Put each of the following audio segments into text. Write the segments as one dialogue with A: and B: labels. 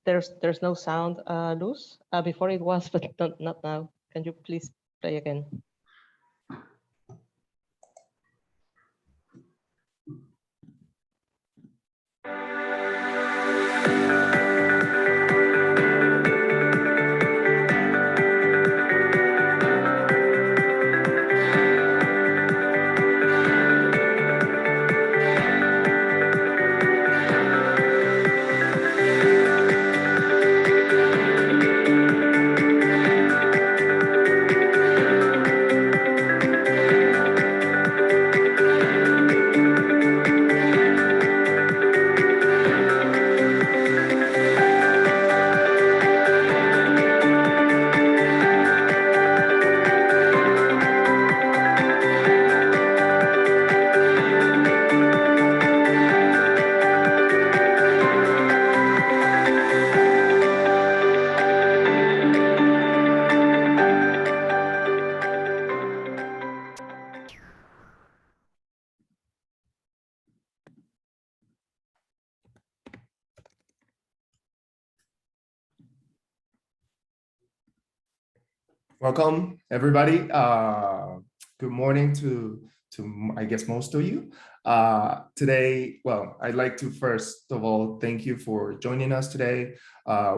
A: there's no sound, Luz. Before it was, but not now. Can you please play again?
B: Welcome, everybody. Good morning to I guess most of you. Today, well, I'd like to first of all thank you for joining us today.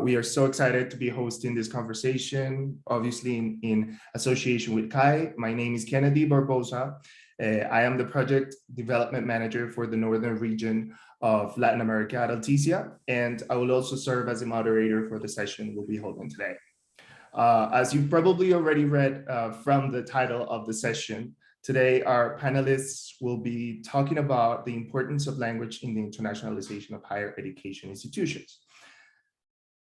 B: We are so excited to be hosting this conversation, obviously in association with HEI. My name is Kennedy Barbosa. I am the project development manager for the northern region of Latin America at Alticia, and I will also serve as a moderator for the session we'll be holding today. As you've probably already read from the title of the session, today our panelists will be talking about the importance of language in the internationalization of higher education institutions.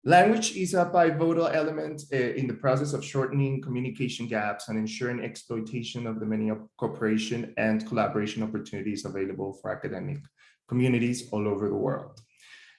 B: Language is a pivotal element in the process of shortening communication gaps and ensuring exploitation of the many cooperation and collaboration opportunities available for academic communities all over the world.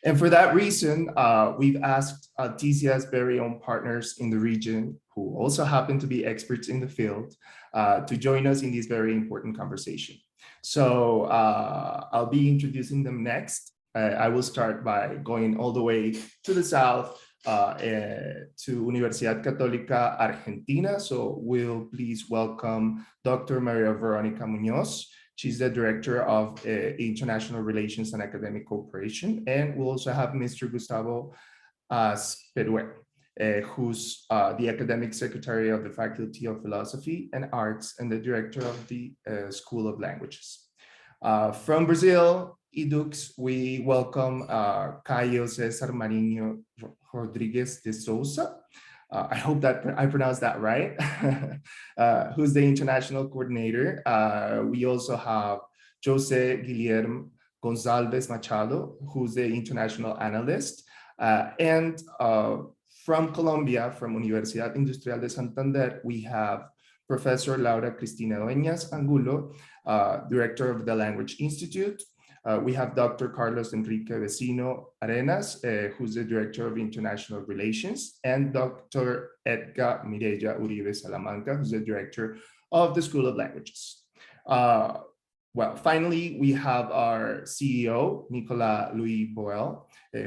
B: And for that reason, we've asked Alticia's very own partners in the region, who also happen to be experts in the field, to join us in this very important conversation. So I'll be introducing them next. I will start by going all the way to the south to Universidad Católica Argentina. So we'll please welcome Dr. Maria Veronica Muñoz. She's the Director of International Relations and Academic Cooperation. And we'll also have Mr. Gustavo Sperue, who's the Academic Secretary of the Faculty of Philosophy and Arts and the Director of the School of Languages. From Brazil, EDUCS, we welcome Caio César Marinho Rodrigues de Souza. I hope that I pronounced that right, who's the international coordinator. We also have Jose Guilherme Gonzalez Machado, who's the international analyst. And from Colombia, from Universidad Industrial de Santander, we have Professor Laura Cristina Dueñas Angulo, Director of the Language Institute. We have Dr. Carlos Enrique Vecino Arenas, who's the Director of International Relations, and Dr. Edgar Mireya Uribe Salamanca, who's the Director of the School of Languages. Well, finally, we have our CEO, Nicolas Louis Boel,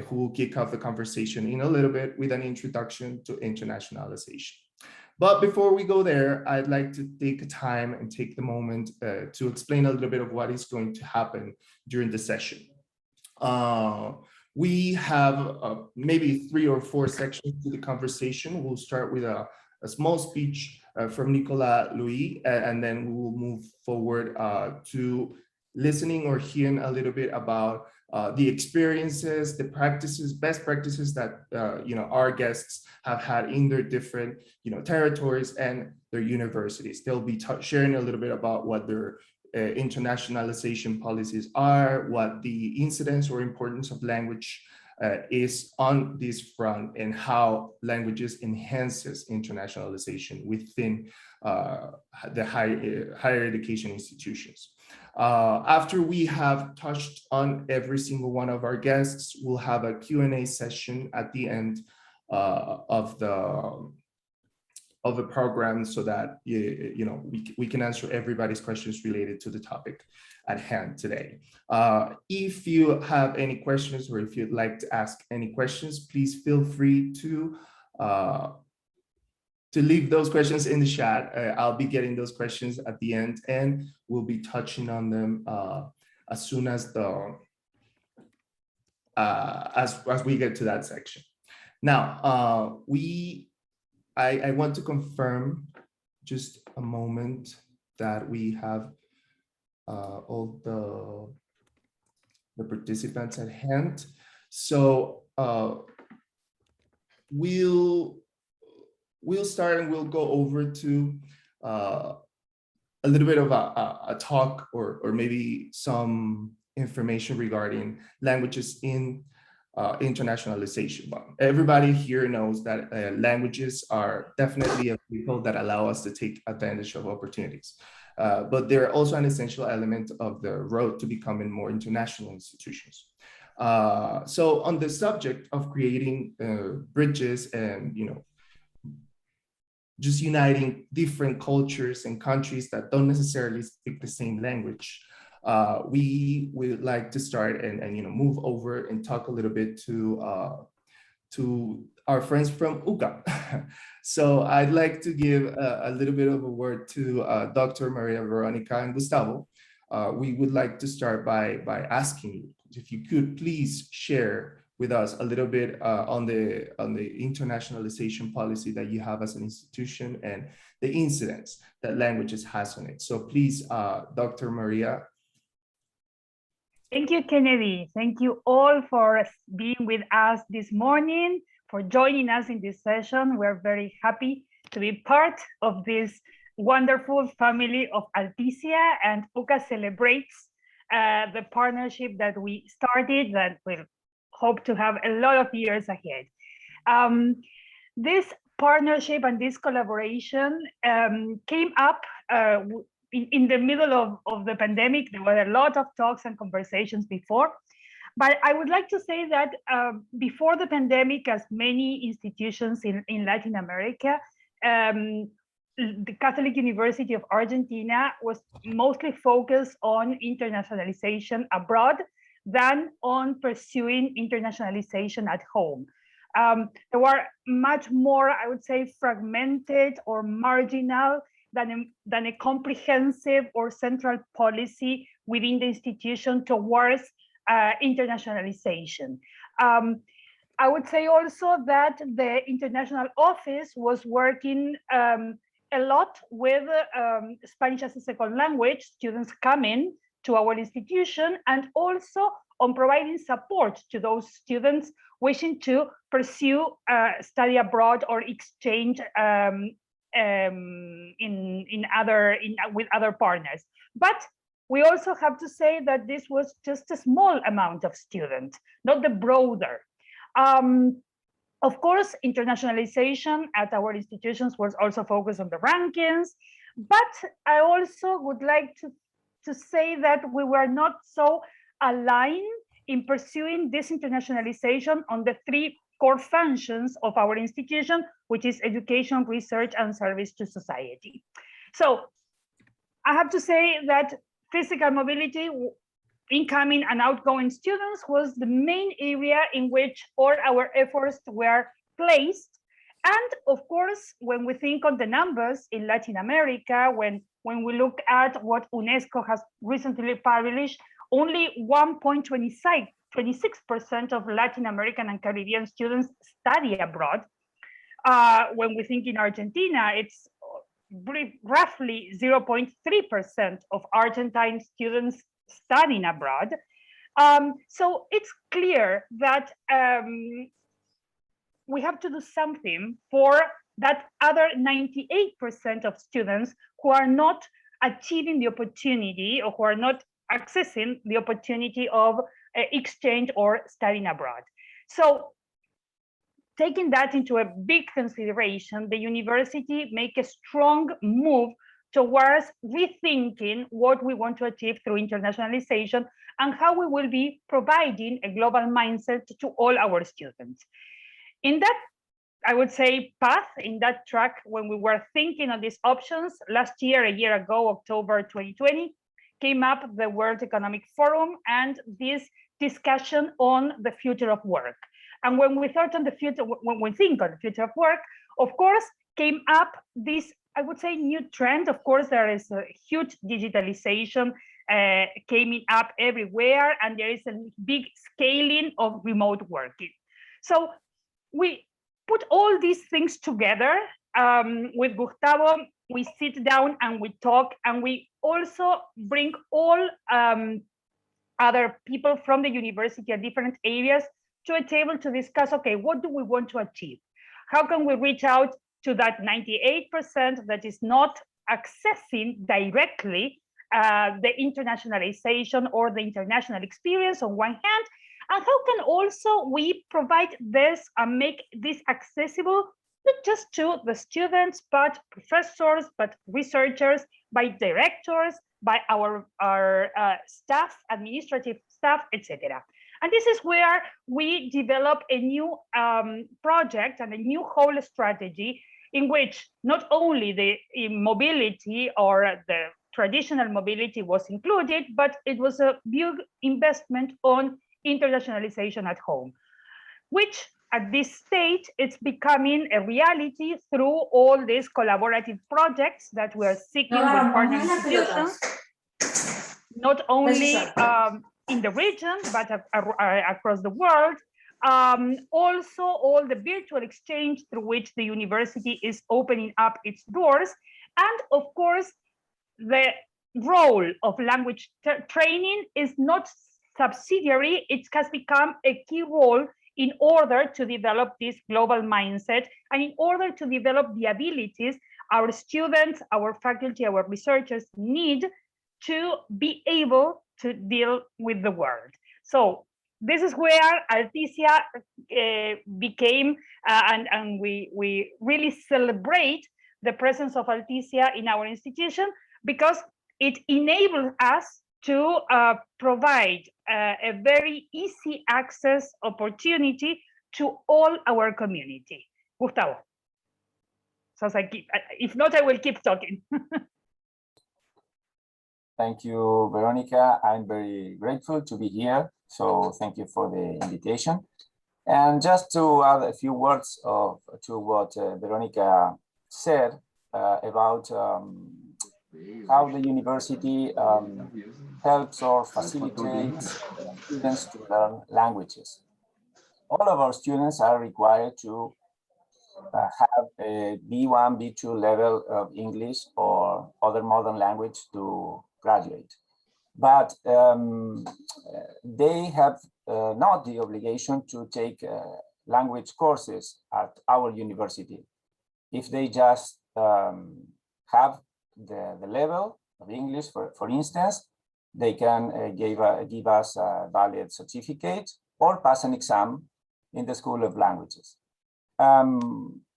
B: who will kick off the conversation in a little bit with an introduction to internationalization. But before we go there, I'd like to take time and take the moment to explain a little bit of what is going to happen during the session. We have maybe 3 or 4 sections to the conversation. We'll start with a small speech from Nicolas Louis, and then we will move forward to listening or hearing a little bit about the experiences, the practices, best practices that our guests have had in their different territories and their universities. They'll be sharing a little bit about what their internationalization policies are, what the incidence or importance of language is on this front, and how languages enhances internationalization within the higher education institutions. After we have touched on every single one of our guests, we'll have a Q&A session at the end of of the program so that we can answer everybody's questions related to the topic at hand today. If you have any questions or if you'd like to ask any questions, please feel free to leave those questions in the chat. I'll be getting those questions at the end, and we'll be touching on them as soon as as we get to that section. Now, I want to confirm just a moment that we have all the participants at hand. So we'll start and we'll go over to a little bit of a talk or maybe some information regarding languages in internationalization. But everybody here knows that languages are definitely a vehicle that allow us to take advantage of opportunities. But they're also an essential element of the road to becoming more international institutions. So on the subject of creating bridges and just uniting different cultures and countries that don't necessarily speak the same language, we would like to start and move over and talk a little bit to our friends from UCA. So I'd like to give a little bit of a word to Dr. Maria Veronica and Gustavo. We would like to start by asking you if you could please share with us a little bit on the internationalization policy that you have as an institution and the incidence that languages has on it. So please, Dr. Maria.
C: Thank you, Kennedy. Thank you all for being with us this morning, for joining us in this session. We're very happy to be part of this wonderful family of Alticia, and UCA celebrates the partnership that we started that we'll hope to have a lot of years ahead. This partnership and this collaboration came up in the middle of the pandemic. There were a lot of talks and conversations before, but I would like to say that before the pandemic, as many institutions in Latin America, the Catholic University of Argentina was mostly focused on internationalization abroad than on pursuing internationalization at home. There were much more, I would say, fragmented or marginal than a comprehensive or central policy within the institution towards internationalization. I would say also that the international office was working a lot with Spanish as a second language students coming to our institution, and also on providing support to those students wishing to pursue study abroad or exchange with other partners. But we also have to say that this was just a small amount of students, not the broader. Of course, internationalization at our institutions was also focused on the rankings, but I also would like to say that we were not so aligned in pursuing this internationalization on the three core functions of our institution, which is education, research, and service to society. So I have to say that physical mobility, incoming and outgoing students, was the main area in which all our efforts were placed. And of course, when we think on the numbers in Latin America, when we look at what UNESCO has recently published, only 1.26% of Latin American and Caribbean students study abroad. When we think in Argentina, it's roughly 0.3% of Argentine students studying abroad. So it's clear that we have to do something for that other 98% of students who are not achieving the opportunity or who are not accessing the opportunity of exchange or studying abroad. So taking that into a big consideration, the university make a strong move towards rethinking what we want to achieve through internationalization and how we will be providing a global mindset to all our students. In that I would say, path in that track when we were thinking of these options. Last year, a year ago, October 2020, came up the World Economic Forum and this discussion on the future of work. And when we thought on the future, when we think on the future of work, of course, came up this, I would say, new trend. Of course, there is a huge digitalization coming up everywhere, and there is a big scaling of remote working. So we put all these things together with Gustavo. We sit down and we talk, and we also bring all other people from the university at different areas to a table to discuss, okay, what do we want to achieve? How can we reach out to that 98% that is not accessing directly the internationalization or the international experience on one hand, and how can also we provide this and make this accessible not just to the students, but professors, but researchers, by directors, by our staff, administrative staff, etc. And this is where we develop a new project and a new whole strategy in which not only the mobility or the traditional mobility was included, but it was a big investment on internationalization at home, which at this stage, it's becoming a reality through all these collaborative projects that we are seeking with partner institutions, not only in the region, but across the world. Also, all the virtual exchange through which the university is opening up its doors. And of course, the role of language training is not subsidiary, it has become a key role in order to develop this global mindset and in order to develop the abilities our students, our faculty, our researchers need to be able to deal with the world. So this is where Alticia became, and we really celebrate the presence of Alticia in our institution because it enables us to provide a very easy access opportunity to all our community. Gustavo. So if not, I will keep talking.
D: Thank you, Veronica. I'm very grateful to be here. So thank you for the invitation. And just to add a few words to what Veronica said about how the university helps or facilitates students to learn languages. All of our students are required to have a B1, B2 level of English or other modern language to graduate. But they have not the obligation to take language courses at our university. If they just have the level of English, for instance, they can give us a valid certificate or pass an exam in the School of Languages.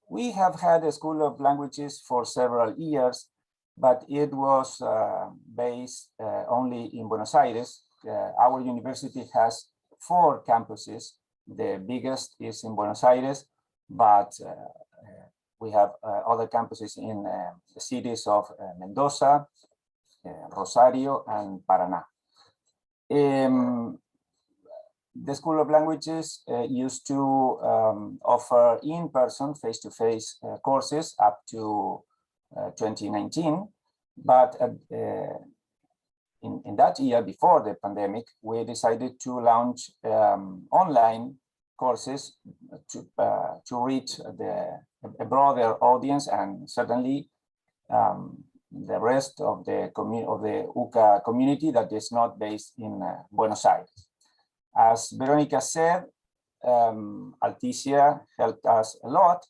D: We have had a School of Languages for several years, but it was based only in Buenos Aires. Our university has 4 campuses. The biggest is in Buenos Aires, but we have other campuses in the cities of Mendoza, Rosario, and Paraná. The School of Languages used to offer in-person, face-to-face courses up to 2019, but in that year before the pandemic, we decided to launch online courses to reach a broader audience and certainly the rest of the UCA community that is not based in Buenos Aires. As Veronica said, Alticia helped us a lot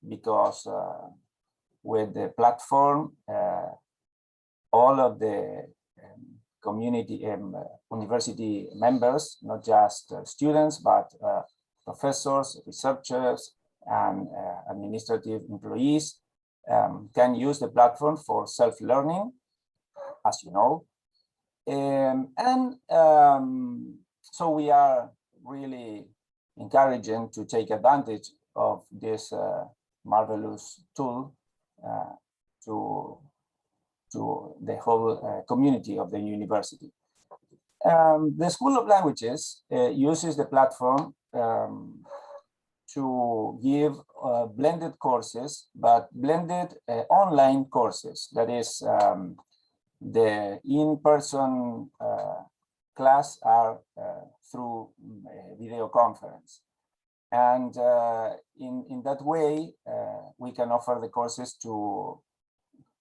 D: because with the platform, all of the community university members, not just students, but professors, researchers, and administrative employees can use the platform for self-learning, as you know. So we are really encouraging to take advantage of this marvelous tool to the whole community of the university. The School of Languages uses the platform to give blended courses, but blended online courses. That is, the in-person class are through video conference. And in that way, we can offer the courses to,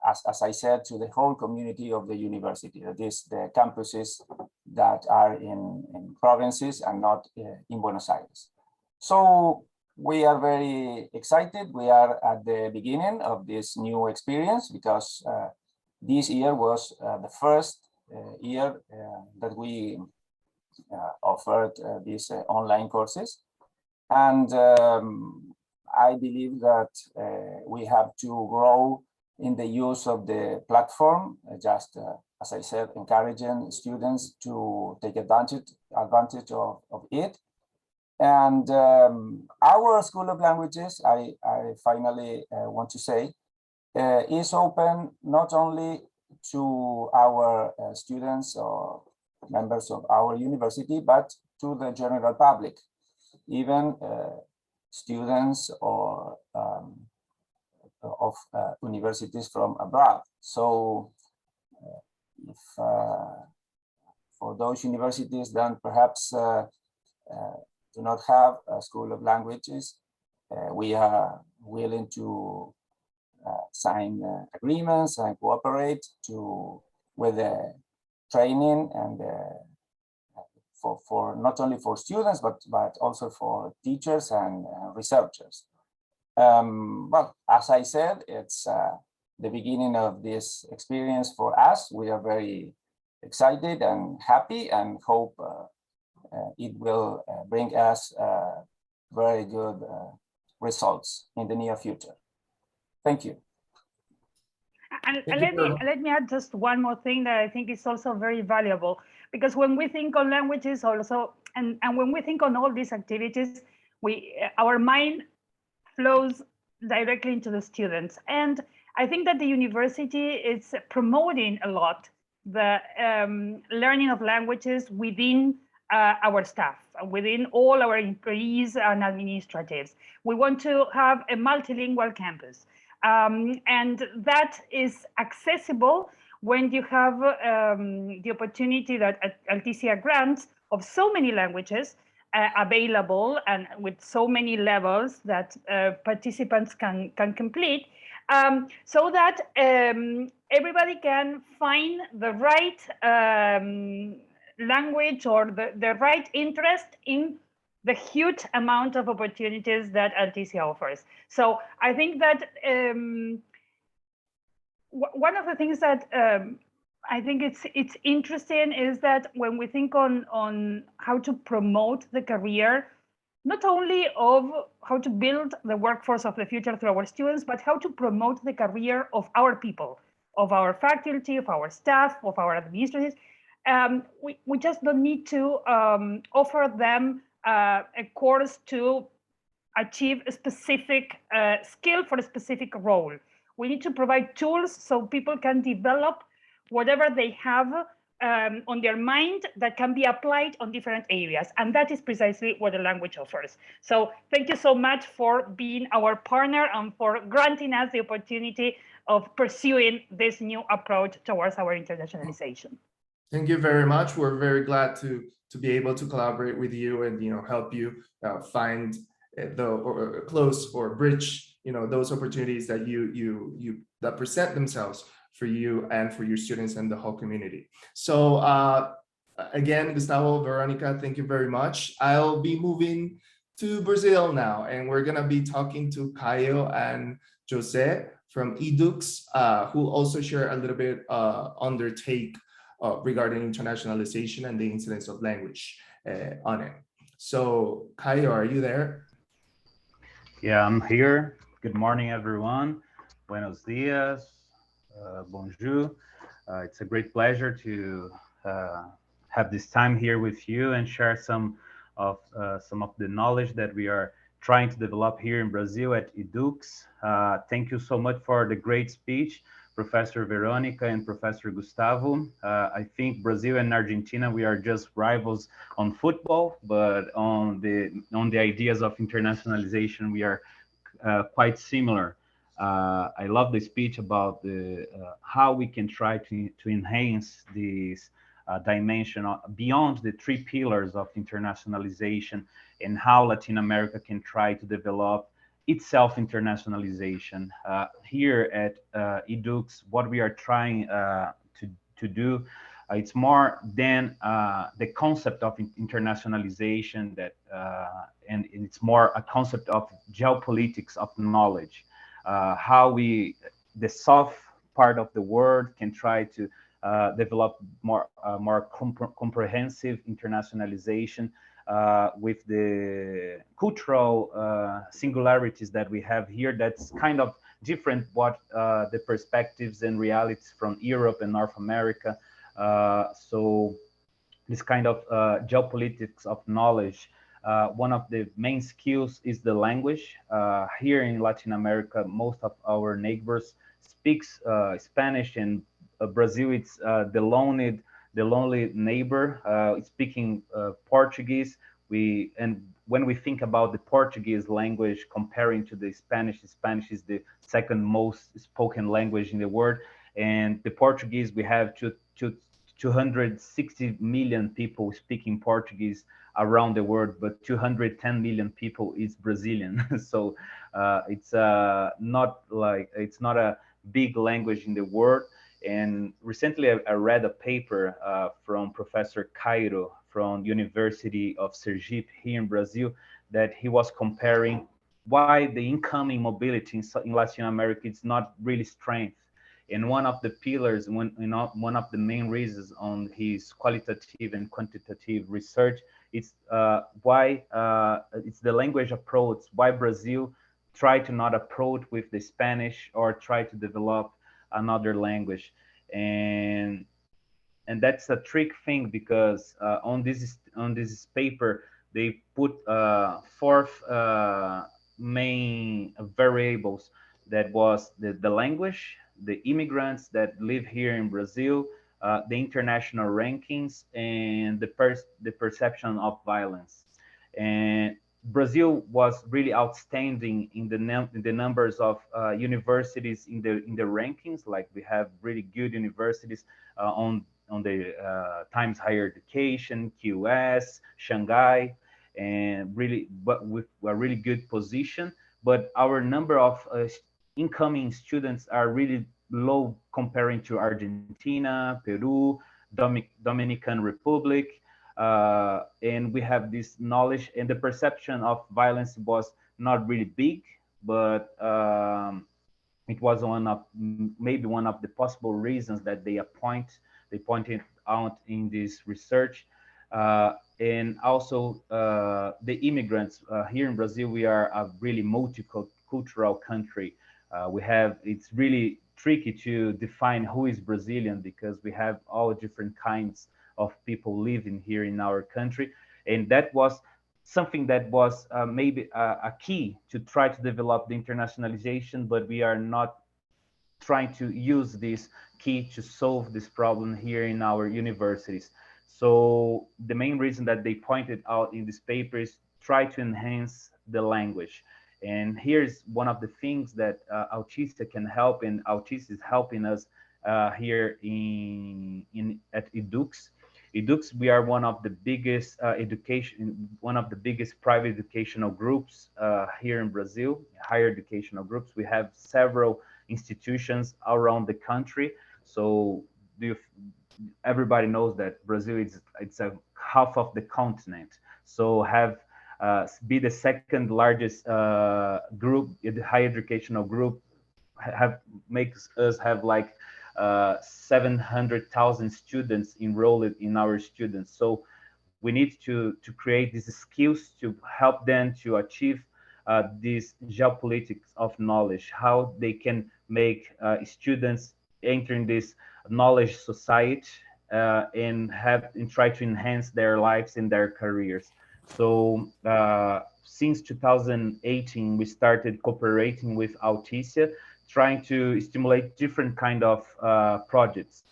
D: as I said, to the whole community of the university. That is, the campuses that are in provinces and not in Buenos Aires. So we are very excited. We are at the beginning of this new experience because this year was the first year that we offered these online courses. And I believe that we have to grow in the use of the platform, just as I said, encouraging students to take advantage of it. And our School of Languages, I finally want to say, is open not only to our students or members of our university, but to the general public, even students or of universities from abroad. So if for those universities that perhaps do not have a School of Languages, we are willing to sign agreements and cooperate with the training and for not only for students, but also for teachers and researchers. Well, as I said, it's the beginning of this experience for us. We are very excited and happy and hope it will bring us very good results in the near future. Thank you.
C: And let me add just one more thing that I think is also very valuable, because when we think on languages also, and when we think on all these activities, our mind flows directly into the students. And I think that the university is promoting a lot the learning of languages within our staff, within all our employees and administratives. We want to have a multilingual campus. And that is accessible when you have the opportunity that Alticia grants of so many languages available and with so many levels that participants can complete, so that everybody can find the right language or the right interest in the huge amount of opportunities that Alticia offers. So I think that one of the things that I think it's interesting is that when we think on how to promote the career, not only of how to build the workforce of the future through our students, but how to promote the career of our people, of our faculty, of our staff, of our administrators. We just don't need to offer them a course to achieve a specific skill for a specific role. We need to provide tools so people can develop whatever they have on their mind that can be applied on different areas. And that is precisely what the language offers. So thank you so much for being our partner and for granting us the opportunity of pursuing this new approach towards our internationalization.
B: Thank you very much. We're very glad to be able to collaborate with you and help you find or close or bridge those opportunities that that present themselves for you and for your students and the whole community. So again, Gustavo, Veronica, thank you very much. I'll be moving to Brazil now, and we're gonna be talking to Caio and Jose from edux, who also share a little bit on their take regarding internationalization and the incidence of language on it. So Caio, are you there?
E: Yeah, I'm here. Good morning, everyone. Buenos dias. Bonjour. It's a great pleasure to have this time here with you and share some of the knowledge that we are trying to develop here in Brazil at EDUCS. Thank you so much for the great speech, Professor Veronica and Professor Gustavo. I think Brazil and Argentina, we are just rivals on football, but on the ideas of internationalization, we are quite similar. I love the speech about how we can try to enhance this dimension beyond the three pillars of internationalization, and how Latin America can try to develop itself internationalization. Here at EDUCS, what we are trying to do, it's more than the concept of internationalization, that and it's more a concept of geopolitics of knowledge. How the soft part of the word can try to develop more comprehensive internationalization with the cultural singularities that we have here. That's kind of different what the perspectives and realities from Europe and North America. So this kind of geopolitics of knowledge, one of the main skills is the language. Here in Latin America, most of our neighbors speaks Spanish, and Brazil, it's the lonely neighbor speaking Portuguese. And when we think about the Portuguese language comparing to the Spanish is the second most spoken language in the world. And the Portuguese, we have 260 million people speaking Portuguese around the world, but 210 million people is Brazilian. So it's not a big language in the world. And recently I read a paper from Professor Cairo from University of Sergipe here in Brazil, that he was comparing why the incoming mobility in Latin America is not really strength. And one of the pillars, one of the main reasons on his qualitative and quantitative research, it's why it's the language approach, why Brazil try to not approach with the Spanish or try to develop another language. And that's a trick thing, because on this paper they put four main variables. That was the language, the immigrants that live here in Brazil, the international rankings, and the perception of violence. And Brazil was really outstanding in the numbers of universities in the rankings. Like, we have really good universities on the Times Higher Education, QS, Shanghai, and but with a really good position. But our number of incoming students are really low comparing to Argentina, Peru, Dominican Republic. And we have this knowledge, and the perception of violence was not really big, but it was maybe one of the possible reasons that they pointed out in this research. And also the immigrants here in Brazil, we are a really multicultural country. It's really tricky to define who is Brazilian, because we have all different kinds of people living here in our country. And that was something that was maybe a key to try to develop the internationalization, but we are not trying to use this key to solve this problem here in our universities. So the main reason that they pointed out in this paper is try to enhance the language. And here's one of the things that Autista can help, and Autista is helping us here at EDUCS. EDUCS, we are one of the biggest private educational groups here in Brazil, higher educational groups. We have several institutions around the country. So everybody knows that Brazil it's a half of the continent. So be the second largest group, the higher educational group, makes us have like 700,000 students enrolled in our students. So we need to create these skills to help them to achieve this geopolitics of knowledge, how they can make students entering this knowledge society and try to enhance their lives and their careers. So since 2018, we started cooperating with Alticia, trying to stimulate different kind of projects.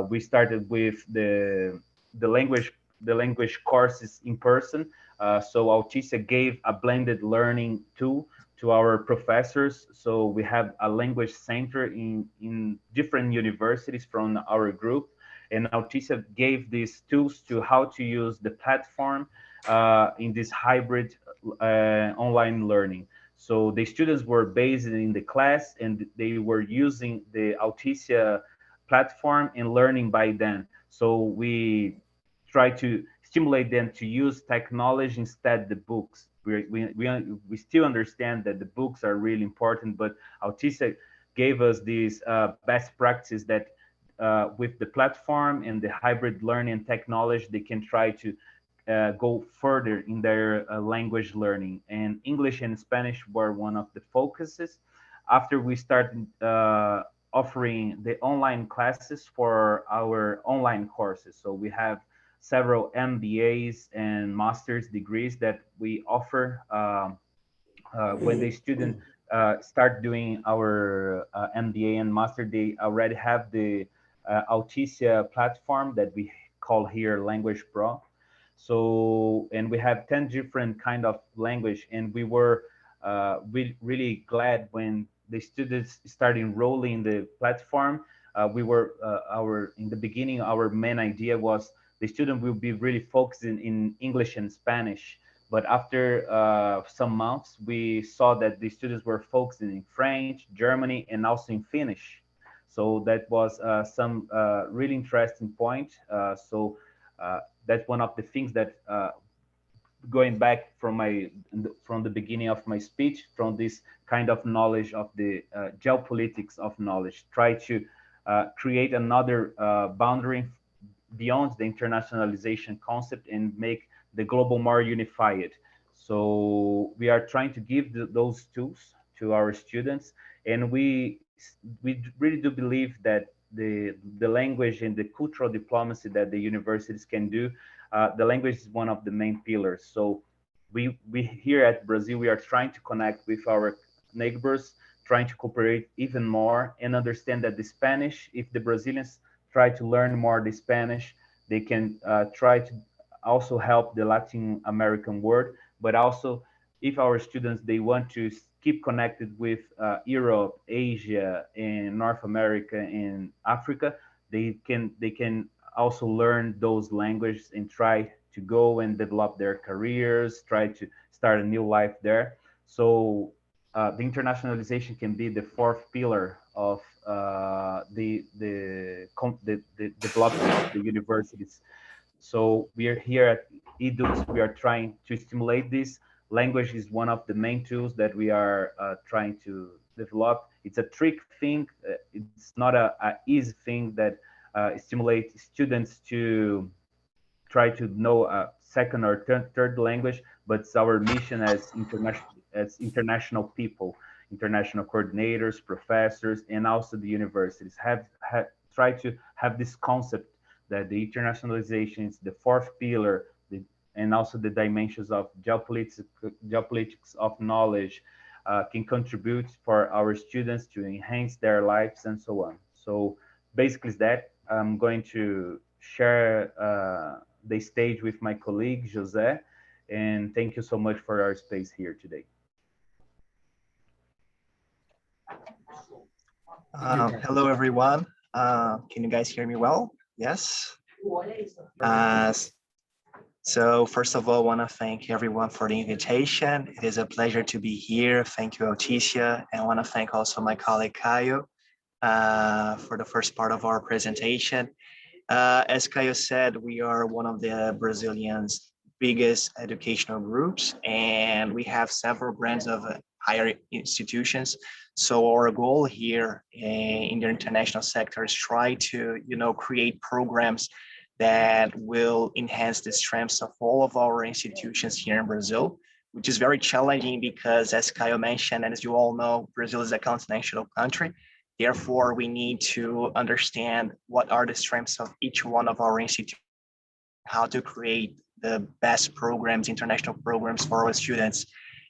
E: We started with the language courses in person. So Alticia gave a blended learning tool to our professors. So we have a language center in different universities from our group. And Alticia gave these tools to how to use the platform in this hybrid online learning. So the students were based in the class and they were using the Alticia platform and learning by then. So we try to stimulate them to use technology instead the books. We still understand that the books are really important, but Alticia gave us these best practices that with the platform and the hybrid learning technology, they can try to go further in their language learning. And English and Spanish were one of the focuses. After we started offering the online classes for our online courses. So we have several MBAs and master's degrees that we offer when the student start doing our MBA and master, they already have the Alticia platform that we call here Language Pro. So, and we have 10 different kind of language, and we were really glad when the students started enrolling in the platform. We were in the beginning, our main idea was the student will be really focusing in English and Spanish. But after some months, we saw that the students were focusing in French, Germany, and also in Finnish. So that was some really interesting point. So that's one of the things that going back from the beginning of my speech, from this kind of knowledge of the geopolitics of knowledge, try to create another boundary beyond the internationalization concept and make the global more unified. So we are trying to give those tools to our students, and we really do believe that the language and the cultural diplomacy that the universities can do, the language is one of the main pillars. So we here at Brazil, we are trying to connect with our neighbors, trying to cooperate even more and understand that the Spanish, if the Brazilians try to learn more the Spanish, they can try to also help the Latin American world, but also if our students, they want to keep connected with Europe, Asia, and North America and Africa, they can also learn those languages and try to go and develop their careers, try to start a new life there. So the internationalization can be the fourth pillar of the development of the universities. So we are here at EDUX, we are trying to stimulate this. Language is one of the main tools that we are trying to develop. It's a trick thing. It's not a easy thing that stimulates students to try to know a second or third language, but it's our mission as international people, international coordinators, professors, and also the universities have try to have this concept that the internationalization is the fourth pillar, and also the dimensions of geopolitics of knowledge can contribute for our students to enhance their lives and so on. So basically that I'm going to share the stage with my colleague, José, and thank you so much for our space here today.
F: Hello, everyone. Can you guys hear me well? Yes. So first of all, I want to thank everyone for the invitation. It is a pleasure to be here. Thank you, Alticia. And I want to thank also my colleague, Caio, for the first part of our presentation. As Caio said, we are one of the Brazilians' biggest educational groups, and we have several brands of higher institutions. So our goal here in the international sector is try to, create programs that will enhance the strengths of all of our institutions here in Brazil, which is very challenging because, as Caio mentioned, and as you all know, Brazil is a continental country. Therefore, we need to understand what are the strengths of each one of our institutions, how to create the best programs, international programs for our students.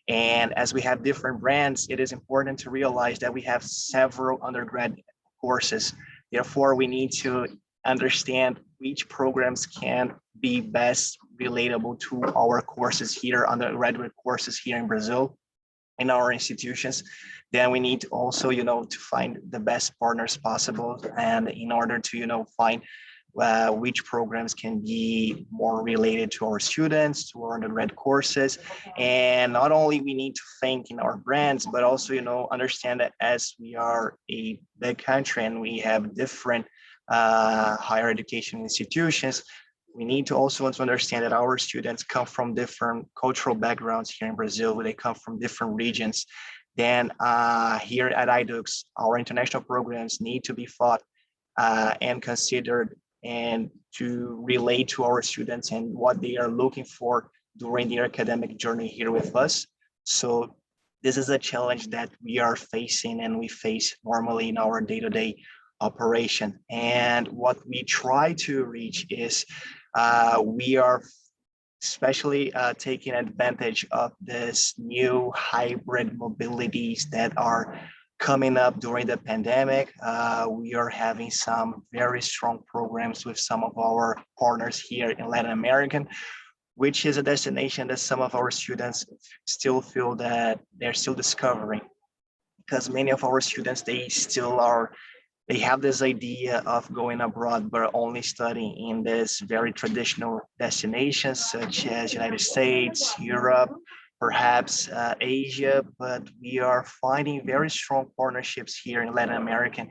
F: And as we have different brands, it is important to realize that we have several undergrad courses. Therefore, we need to understand which programs can be best relatable to our courses here, undergraduate courses here in Brazil, in our institutions. Then we need also, to find the best partners possible, and in order to, find which programs can be more related to our students, to our undergrad courses. And not only we need to think in our brands, but also, understand that as we are a big country and we have different higher education institutions, we need to also understand that our students come from different cultural backgrounds here in Brazil. They come from different regions. Then here at IDUX, our international programs need to be thought and considered, and to relate to our students and what they are looking for during their academic journey here with us. So this is a challenge that we are facing and we face normally in our day-to-day operation. And what we try to reach is we are especially taking advantage of this new hybrid mobilities that are coming up during the pandemic. We are having some very strong programs with some of our partners here in Latin America, which is a destination that some of our students still feel that they're still discovering, because many of our students, they have this idea of going abroad, but only studying in this very traditional destinations such as United States, Europe, perhaps Asia, but we are finding very strong partnerships here in Latin America.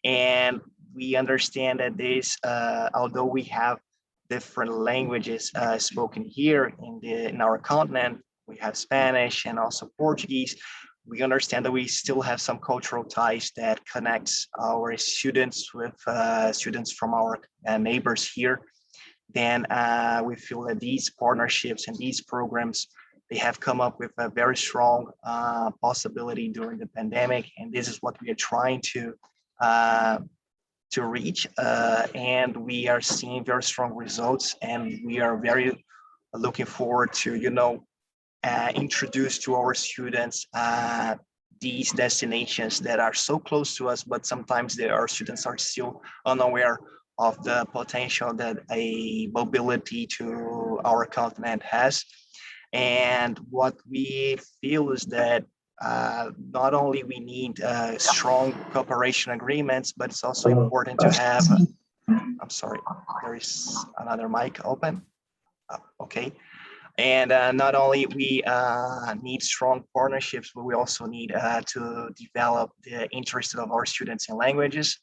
F: And we understand that this, although we have different languages spoken here in our continent, we have Spanish and also Portuguese. We understand that we still have some cultural ties that connects our students with students from our neighbors here. Then we feel that these partnerships and these programs, they have come up with a very strong possibility during the pandemic, and this is what we are trying to reach. And we are seeing very strong results, and we are very looking forward to, introduce to our students these destinations that are so close to us, but sometimes our students are still unaware of the potential that a mobility to our continent has. And what we feel is that not only we need strong cooperation agreements, but it's also important to have, I'm sorry, there is another mic open. Okay. And not only we need strong partnerships, but we also need to develop the interest of our students in languages.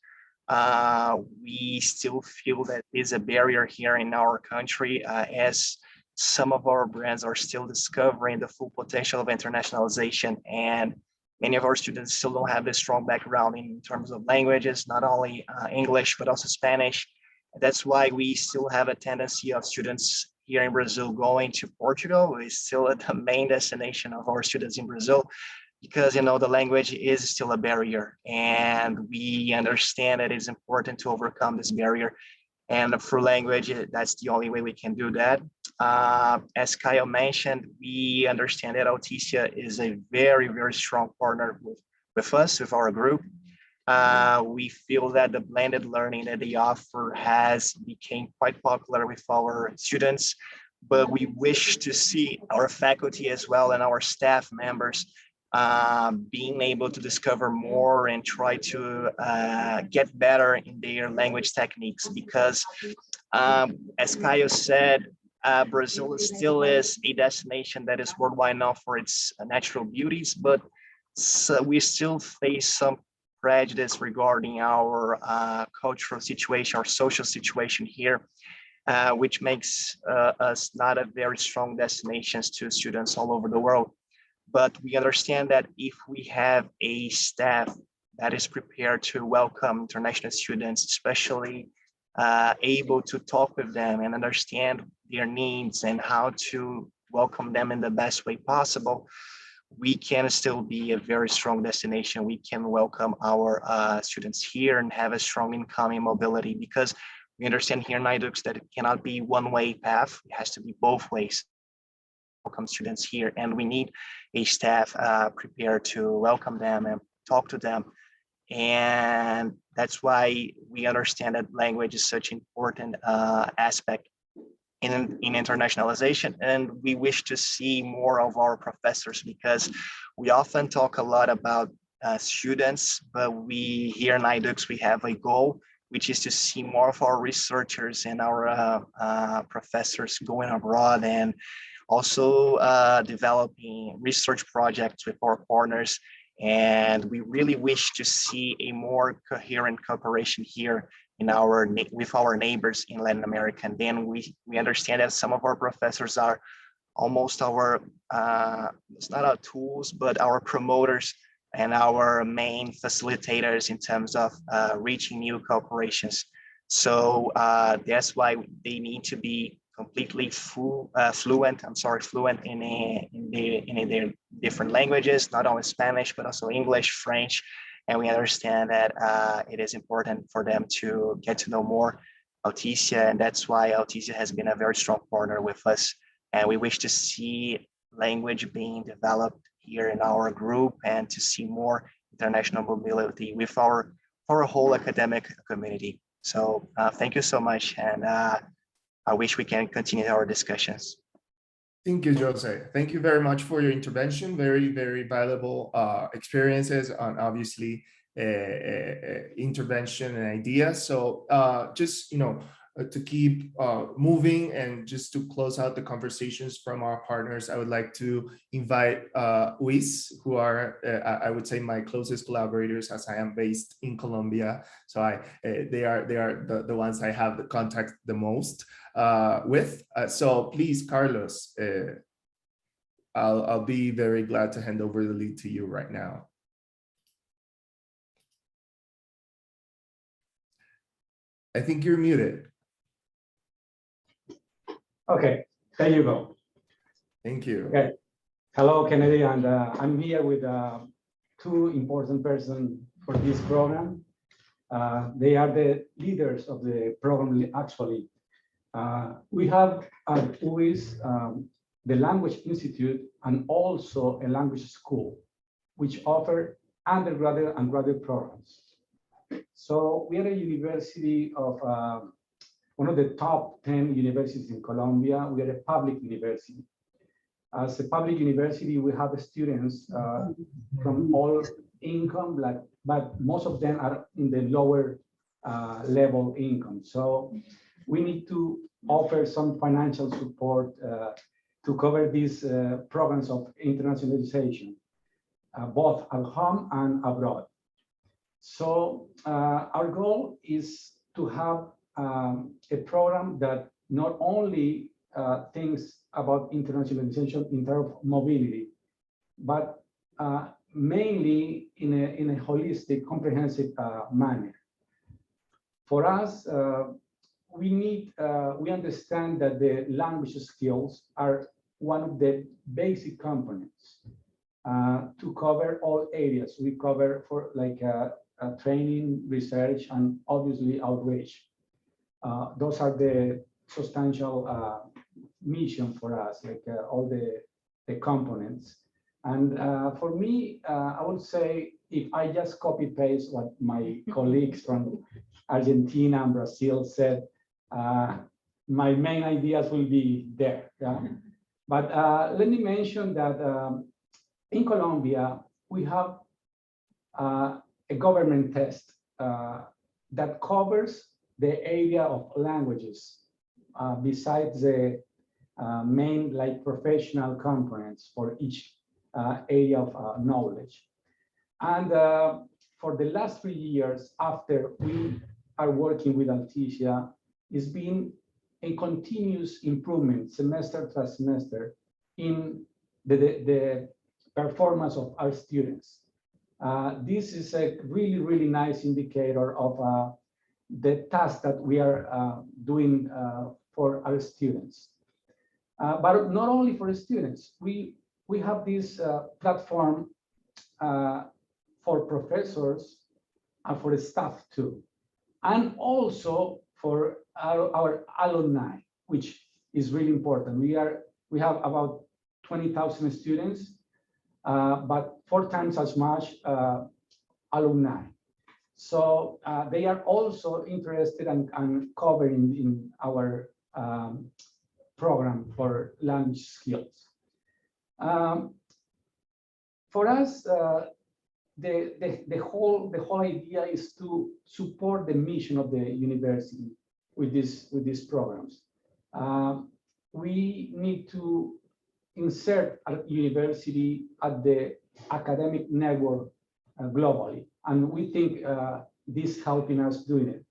F: We still feel that is a barrier here in our country, as some of our brands are still discovering the full potential of internationalization, and many of our students still don't have this strong background in terms of languages, not only English, but also Spanish. That's why we still have a tendency of students here in Brazil going to Portugal. It's still the main destination of our students in Brazil, because the language is still a barrier, and we understand that it's important to overcome this barrier. And through language, that's the only way we can do that. As Kyle mentioned, we understand that Alticia is a very, very strong partner with us, with our group. We feel that the blended learning that they offer has become quite popular with our students, but we wish to see our faculty as well and our staff members being able to discover more and try to get better in their language techniques, because as Caio said, Brazil still is a destination that is worldwide known for its natural beauties, but we still face some prejudice regarding our cultural situation, our social situation here, which makes us not a very strong destination to students all over the world. But we understand that if we have a staff that is prepared to welcome international students, especially able to talk with them and understand their needs and how to welcome them in the best way possible, we can still be a very strong destination. We can welcome our students here and have a strong incoming mobility, because We understand here in IDUX that it cannot be one-way path. It has to be both ways. Welcome students here, and we need a staff prepared to welcome them and talk to them. And that's why we understand that language is such an important aspect in internationalization. And we wish to see more of our professors, because we often talk a lot about students, but we here in IDUX, we have a goal, which is to see more of our researchers and our professors going abroad, and also developing research projects with our partners. And we really wish to see a more coherent cooperation here in with our neighbors in Latin America. And then we understand that some of our professors are almost our, it's not our tools, but our promoters and our main facilitators in terms of reaching new cooperations. So that's why they need to be completely fluent in their different languages, not only Spanish, but also English, French. And we understand that it is important for them to get to know more Alticia, and that's why Alticia has been a very strong partner with us. And we wish to see language being developed here in our group, and to see more international mobility with our whole academic community. So thank you so much, and I wish we can continue our discussions.
B: Thank you, Jose. Thank you very much for your intervention. Very, very valuable experiences on obviously intervention and ideas. So just, to keep moving and just to close out the conversations from our partners, I would like to invite HEIs, who are, I would say, my closest collaborators, as I am based in Colombia. So they are the ones I have the contact the most with. So please, Carlos, I'll be very glad to hand over the lead to you right now. I think you're muted.
G: Okay, there you go.
B: Thank you.
G: Okay. Hello, Kennedy, and I'm here with two important persons for this program. They are the leaders of the program, actually. We have at HEIs the Language Institute and also a language school, which offer undergraduate and graduate programs. So we are a university of one of the top 10 universities in Colombia. We are a public university. As a public university, we have students from all income, but most of them are in the lower level income. So we need to offer some financial support to cover these programs of internationalization, both at home and abroad. So our goal is to have a program that not only thinks about internationalization in terms of mobility, but mainly in a holistic, comprehensive manner. For us, we understand that the language skills are one of the basic components to cover all areas. We cover for like training, research, and obviously outreach. Those are the substantial mission for us, like all the components. And for me, I would say if I just copy paste what my colleagues from Argentina and Brazil said, my main ideas will be there. Yeah? But let me mention that in Colombia, we have a government test that covers the area of languages besides the main like professional components for each area of knowledge. And for the last 3 years after we are working with Alticia, it's been a continuous improvement semester to semester in the performance of our students. This is a really, really nice indicator of the task that we are doing for our students. But not only for the students, we have this platform for professors and for the staff too, and also for our alumni, which is really important. We have about 20,000 students, but 4 times as much alumni. So they are also interested and covering in our program for language skills. For us, the whole idea is to support the mission of the university with these programs. We need to insert a university at the academic network globally, and we think this helping us doing it.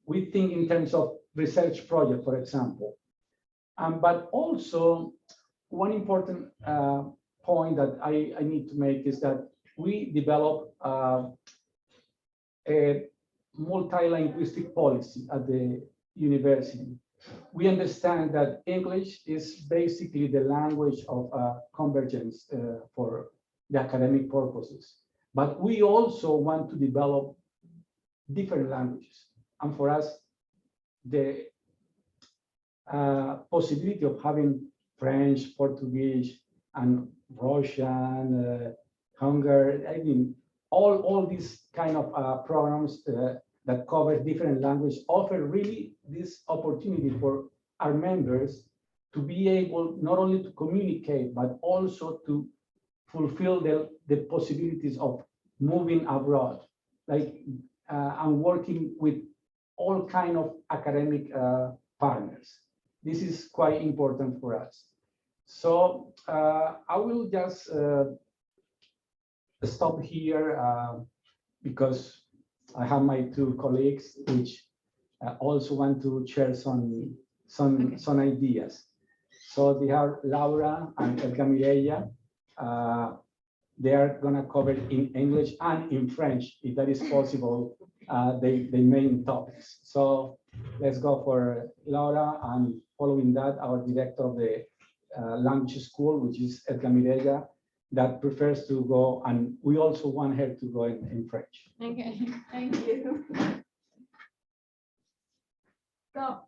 G: We think in terms of research project, for example, but also one important point that I need to make is that we develop a multilingualistic policy at the university. We understand that English is basically the language of convergence for the academic purposes, but we also want to develop different languages. And for us, the possibility of having French, Portuguese, and Russian, Hungary, I mean, all these kind of programs that cover different languages offer really this opportunity for our members to be able not only to communicate, but also to fulfill the possibilities of moving abroad, like and working with all kind of academic partners. This is quite important for us. So I will just stop here because I have my 2 colleagues which also want to share some ideas. So they are Laura and Edgar Mireia. They are going to cover in English and in French, if that is possible, the main topics. So let's go for Laura, and following that, our director of the language school, which is Edgar Mireia, that prefers to go, and we also want her to go in French.
H: Okay, thank you. So,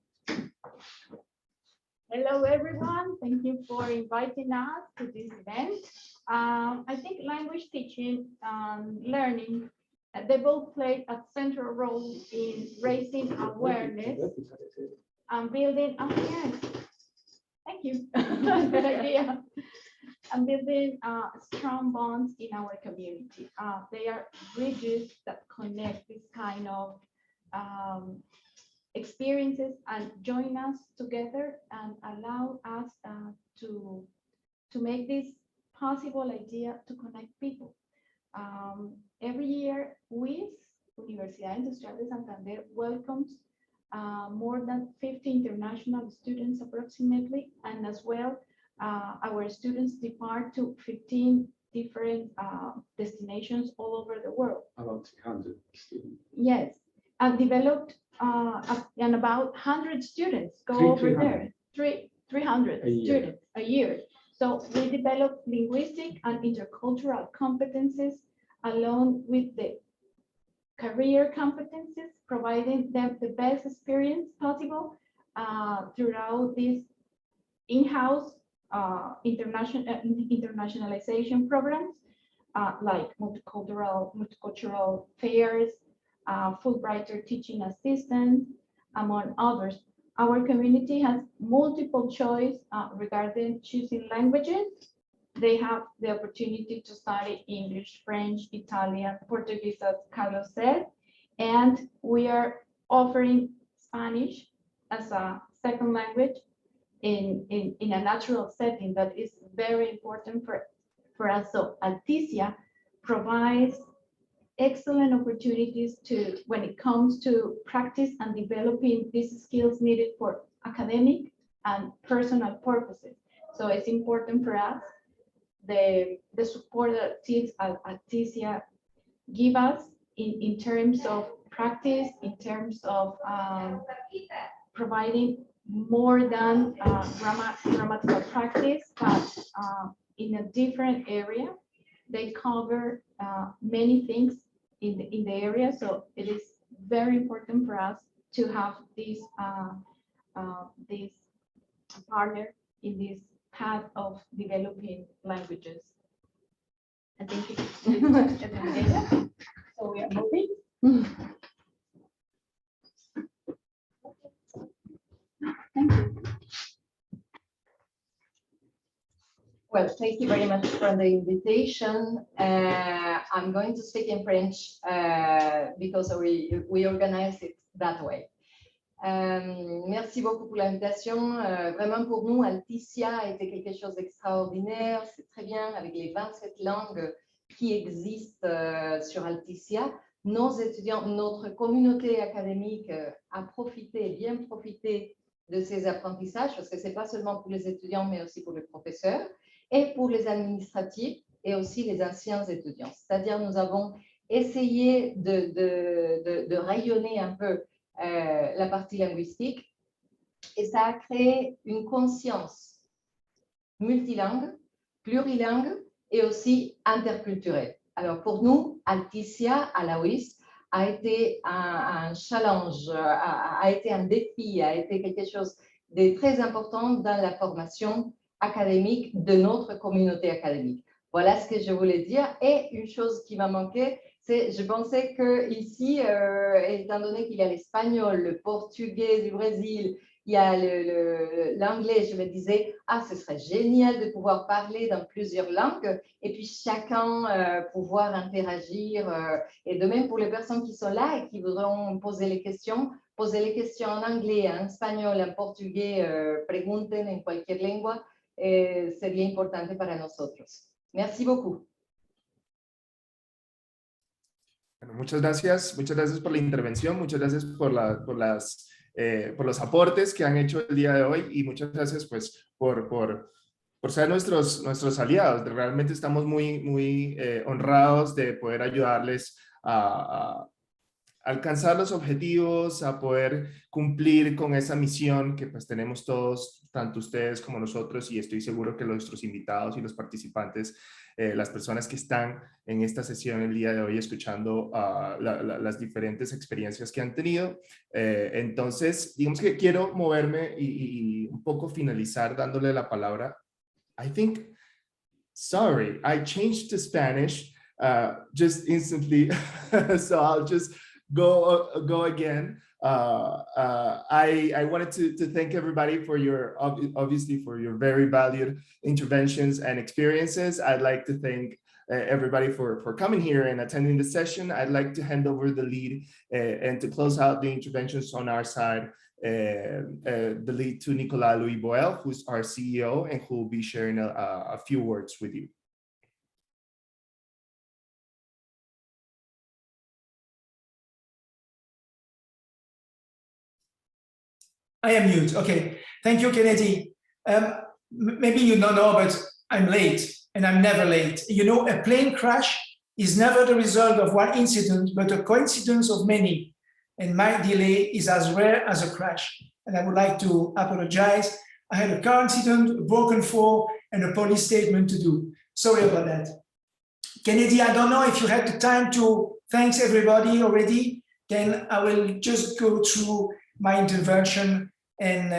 H: hello everyone, thank you for inviting us to this event. I think language teaching and learning, they both play a central role in raising awareness and building, thank you, good idea. And building strong bonds in our community. They are bridges that connect this kind of experiences and join us together and allow us to make this possible idea to connect people. Every year, WIS, Universidad Industrial de Santander, welcomes more than 50 international students approximately, and as well, our students depart to 15 different destinations all over the world.
G: About 300 students.
H: Yes, and developed, and about 100 students go over there. 300 students a year. So we develop linguistic and intercultural competencies along with the career competencies, providing them the best experience possible throughout this in-house internationalization programs like multicultural fairs, Fulbrighter teaching assistant, among others. Our community has multiple choice regarding choosing languages. They have the opportunity to study English, French, Italian, Portuguese, as Carlos said, and we are offering Spanish as a second language in a natural setting that is very important for us. So Alticia provides excellent opportunities to when it comes to practice and developing these skills needed for academic and personal purposes. So it's important for us the support that Alticia give us in terms of practice, in terms of providing more than grammatical practice, but in a different area. They cover many things in the area, so it is very important for us to have this this partner in this path of developing languages. I think it's so we are moving. Thank you.
I: Well, thank you very much for the invitation. I'm going to speak in French because we organize it that way. Merci beaucoup pour l'invitation. Vraiment pour nous, Alticia a été quelque chose d'extraordinaire. C'est très bien avec les 27 langues qui existent sur Alticia. Nos étudiants, notre communauté académique a profité, bien profité de ces apprentissages parce que c'est pas seulement pour les étudiants mais aussi pour les professeurs et pour les administratifs et aussi les anciens étudiants. C'est-à-dire nous avons essayé de rayonner un peu la partie linguistique et ça a créé une conscience multilingue, plurilingue et aussi interculturelle. Alors pour nous, Alticia à la UIS a été un challenge, a été un défi, a été quelque chose de très important dans la formation académique de notre communauté académique. Voilà ce que je voulais dire. Et une chose qui m'a manqué, c'est je pensais que ici, étant donné qu'il y a l'espagnol, le portugais du Brésil, il y a l'anglais, je me disais, ah, ce serait génial de pouvoir parler dans plusieurs langues et puis chacun pouvoir interagir. Et de même pour les personnes qui sont là et qui voudront poser les questions en anglais, en espagnol, en portugais, pregunten en cualquier lengua. Sería importante para nosotros. Merci beaucoup.
B: Bueno, muchas gracias por la intervención, muchas gracias por los aportes que han hecho el día de hoy y muchas gracias pues por ser nuestros aliados. Realmente estamos muy honrados de poder ayudarles a alcanzar los objetivos, a poder cumplir con esa misión que pues tenemos todos, tanto ustedes como nosotros, y estoy seguro que nuestros invitados y los participantes, las personas que están en esta sesión el día de hoy escuchando las diferentes experiencias que han tenido. Entonces, digamos que quiero moverme y un poco finalizar dándole la palabra. I changed to Spanish just instantly, so I'll just go again. I wanted to thank everybody for your, obviously for your very valued interventions and experiences. I'd like to thank everybody for coming here and attending the session. I'd like to hand over the lead and to close out the interventions on our side, the lead to Nicolas Louis Boel, who's our CEO and who will be sharing a few words with you.
J: I am mute. Okay. Thank you, Kennedy. Maybe you don't know, but I'm late and I'm never late. You know, a plane crash is never the result of one incident, but a coincidence of many. And my delay is as rare as a crash. And I would like to apologize. I had a car accident, a broken fall, and a police statement to do. Sorry about that. Kennedy, I don't know if you had the time to thank everybody already. Then I will just go through my intervention. And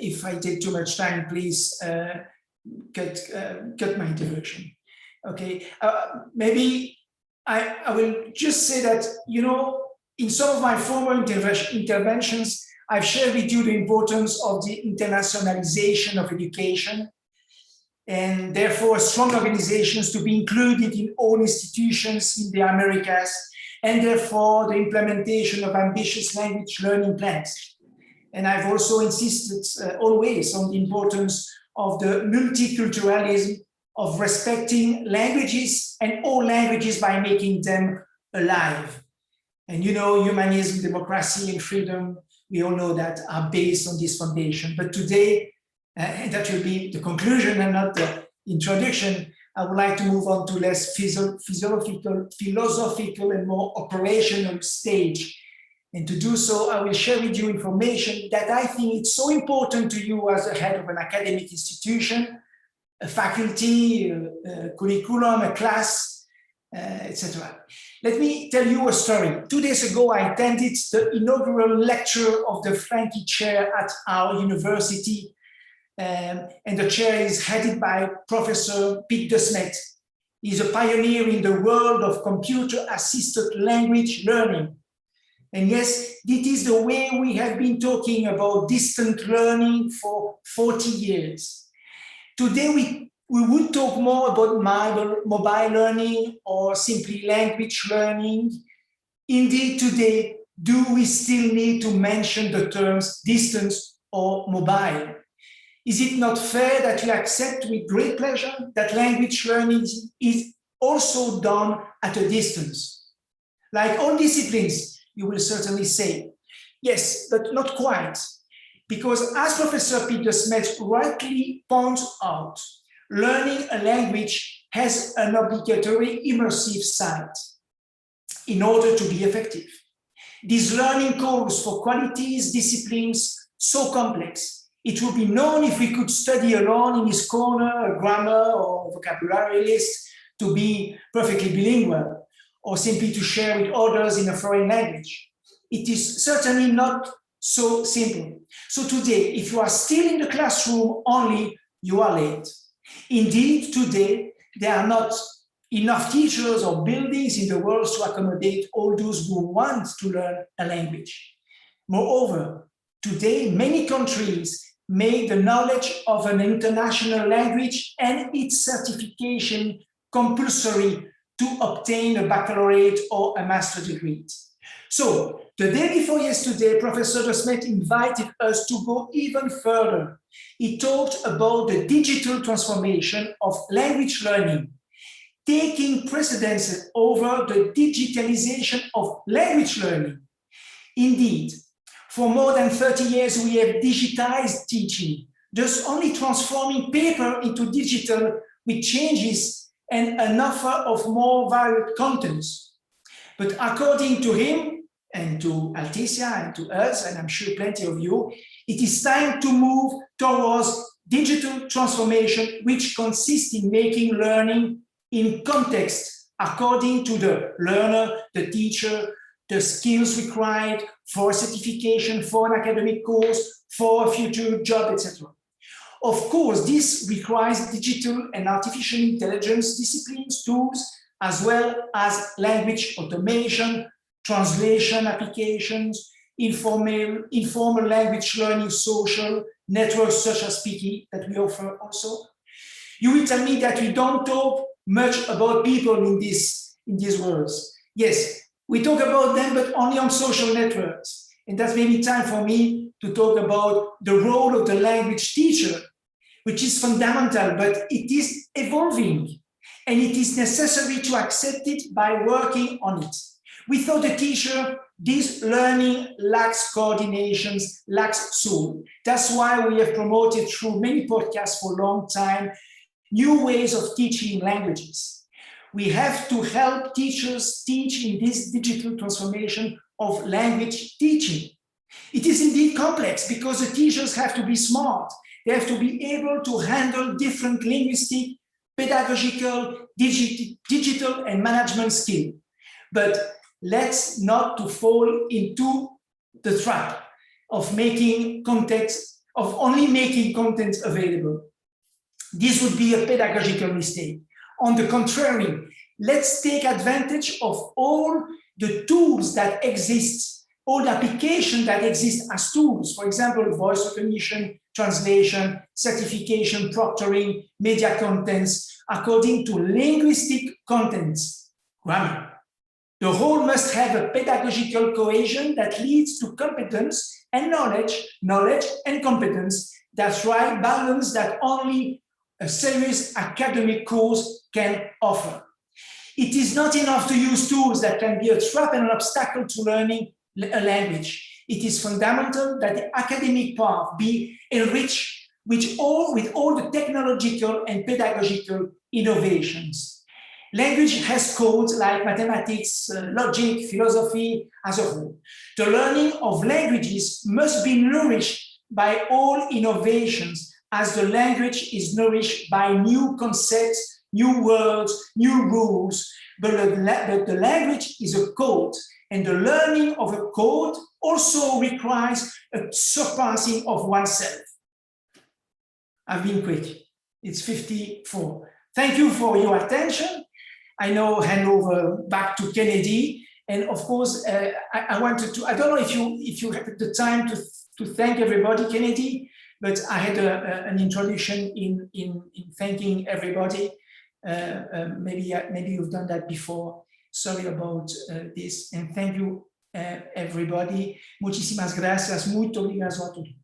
J: if I take too much time, please cut my intervention. Okay, maybe I will just say that, you know, in some of my former interventions, I've shared with you the importance of the internationalization of education and therefore strong organizations to be included in all institutions in the Americas and therefore the implementation of ambitious language learning plans. And I've also insisted always on the importance of the multiculturalism of respecting languages and all languages by making them alive. And you know, humanism, democracy, and freedom, we all know that are based on this foundation. But today, and that will be the conclusion and not the introduction, I would like to move on to less philosophical and more operational stage. And to do so, I will share with you information that I think it's so important to you as a head of an academic institution, a faculty, a curriculum, a class, etc. Let me tell you a story. 2 days ago, I attended the inaugural lecture of the Franke Chair at our university. And the chair is headed by Professor Piet de Smet. He's a pioneer in the world of computer-assisted language learning. And yes, this is the way we have been talking about distant learning for 40 years. Today, we would talk more about mobile learning or simply language learning. Indeed, today, do we still need to mention the terms distance or mobile? Is it not fair that you accept with great pleasure that language learning is also done at a distance? Like all disciplines, you will certainly say, yes, but not quite. Because as Professor Piet de Smet rightly points out, learning a language has an obligatory immersive side in order to be effective. This learning calls for qualities, disciplines so complex. It would be known if we could study alone in his corner a grammar or vocabulary list to be perfectly bilingual, or simply to share with others in a foreign language. It is certainly not so simple. So today, if you are still in the classroom only, you are late. Indeed, today, there are not enough teachers or buildings in the world to accommodate all those who want to learn a language. Moreover, today, many countries make the knowledge of an international language and its certification compulsory to obtain a baccalaureate or a master's degree. So, the day before yesterday, Professor de Smet invited us to go even further. He talked about the digital transformation of language learning, taking precedence over the digitalization of language learning. Indeed, for more than 30 years, we have digitized teaching, thus only transforming paper into digital with changes and an offer of more varied contents. But according to him, and to Alticia and to us, and I'm sure plenty of you, it is time to move towards digital transformation, which consists in making learning in context according to the learner, the teacher, the skills required for certification, for an academic course, for a future job, etc. Of course, this requires digital and artificial intelligence disciplines, tools, as well as language automation, translation applications, informal language learning, social networks such as Piki that we offer also. You will tell me that we don't talk much about people in these words. Yes, we talk about them, but only on social networks. And that's maybe time for me to talk about the role of the language teacher, which is fundamental, but it is evolving. And it is necessary to accept it by working on it. Without the teacher, this learning lacks coordinations, lacks soul. That's why we have promoted through many podcasts for a long time new ways of teaching languages. We have to help teachers teach in this digital transformation of language teaching. It is indeed complex because the teachers have to be smart. They have to be able to handle different linguistic, pedagogical, digital and management skills. But let's not to fall into the trap of making context, of only making content available. This would be a pedagogical mistake. On the contrary, let's take advantage of all the tools that exist, all the applications that exist as tools. For example, voice recognition, translation, certification, proctoring, media contents, according to linguistic contents, grammar. The whole must have a pedagogical cohesion that leads to competence and knowledge and competence. That's right, balance that only a serious academic course can offer. It is not enough to use tools that can be a trap and an obstacle to learning a language. It is fundamental that the academic path be enriched with all the technological and pedagogical innovations. Language has codes like mathematics, logic, philosophy as a whole. The learning of languages must be nourished by all innovations, as the language is nourished by new concepts, new words, new rules, but the language is a code, and the learning of a code also requires a surpassing of oneself. I've been quick. It's 54. Thank you for your attention. I now hand over back to Kennedy. And of course, I wanted to, I don't know if you have the time to thank everybody, Kennedy, but I had an introduction in thanking everybody. Maybe you've done that before. Sorry about this. And thank you, everybody. Muchísimas gracias. Muito obrigado a todos.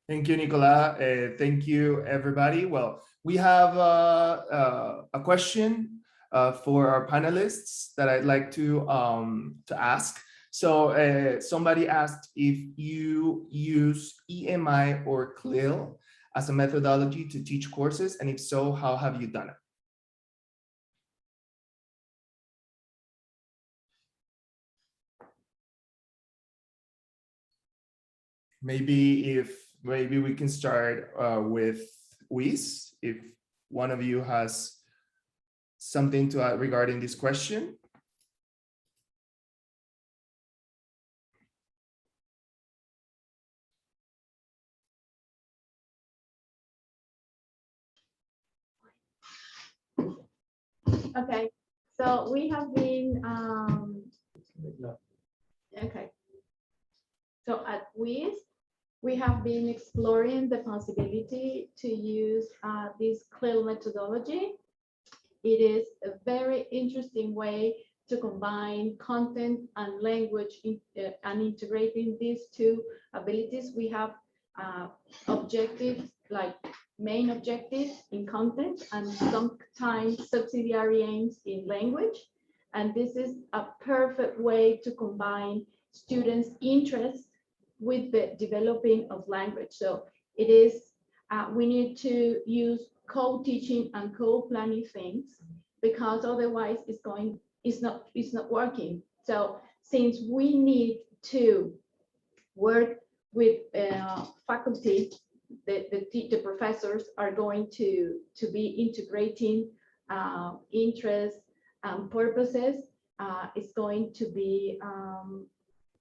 B: Thank you, Nicolas. Thank you, everybody. Well, we have a question for our panelists that I'd like to ask. So somebody asked if you use EMI or CLIL as a methodology to teach courses, and if so, how have you done it? Maybe we can start with Luis, if one of you has something to add regarding this question.
H: Okay, so we have been, okay. So at WIS, we have been exploring the possibility to use this CLIL methodology. It is a very interesting way to combine content and language and integrating these two abilities. We have objectives like main objectives in content and sometimes subsidiary aims in language. And this is a perfect way to combine students' interest with the developing of language. So it is, we need to use co-teaching and co-planning things, because otherwise it's not working. So since we need to work with faculty, the professors are going to be integrating interests and purposes. It's going to be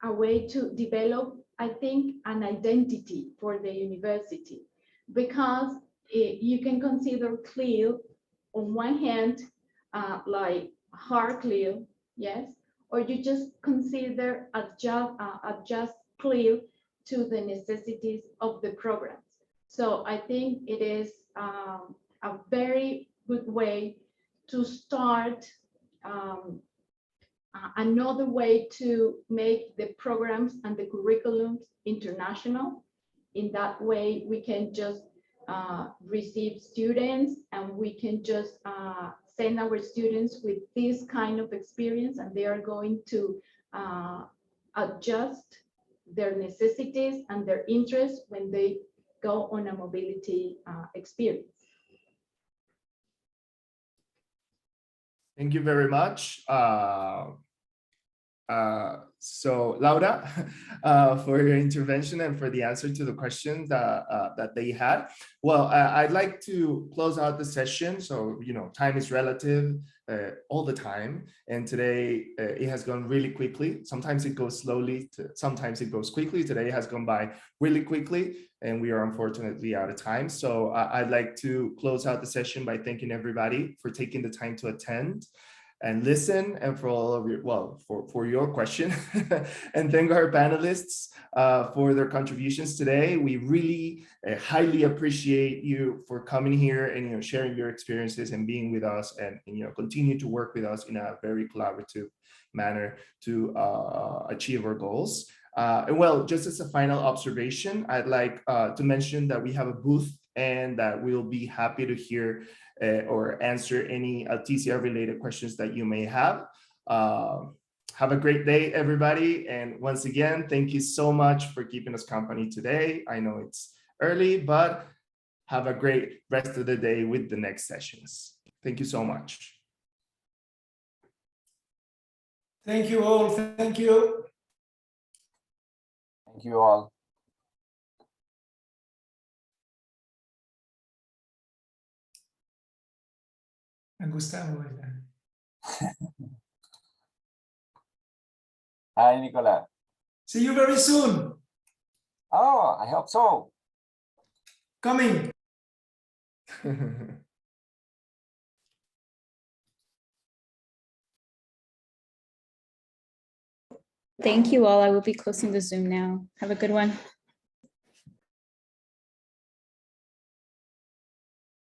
H: a way to develop, I think, an identity for the university, because you can consider CLIL on one hand like hard CLIL, yes, or you just consider adjust CLIL to the necessities of the programs. So I think it is a very good way to start another way to make the programs and the curriculums international. In that way, we can just receive students, and we can just send our students with this kind of experience, and they are going to adjust their necessities and their interests when they go on a mobility experience.
B: Thank you very much. So Laura, for your intervention and for the answer to the questions that they had. Well, I'd like to close out the session. So, you know, time is relative all the time. And today it has gone really quickly. Sometimes it goes slowly, sometimes it goes quickly. Today it has gone by really quickly, and we are unfortunately out of time. So I'd like to close out the session by thanking everybody for taking the time to attend and listen, and for all of your, well, for your question, and thank our panelists for their contributions today. We really highly appreciate you for coming here and, you know, sharing your experiences and being with us, and you know, continue to work with us in a very collaborative manner to achieve our goals. And well, just as a final observation, I'd like to mention that we have a booth, and that we'll be happy to hear or answer any TCR related questions that you may have. Have a great day, everybody. And once again, thank you so much for keeping us company today. I know it's early, but have a great rest of the day with the next sessions. Thank you so much.
J: Thank you all. Thank you.
D: Thank you all.
J: And Gustavo.
D: Hi, Nicola.
J: See you very soon.
D: Oh, I hope so.
J: Coming.
K: Thank you all. I will be closing the Zoom now. Have a good one.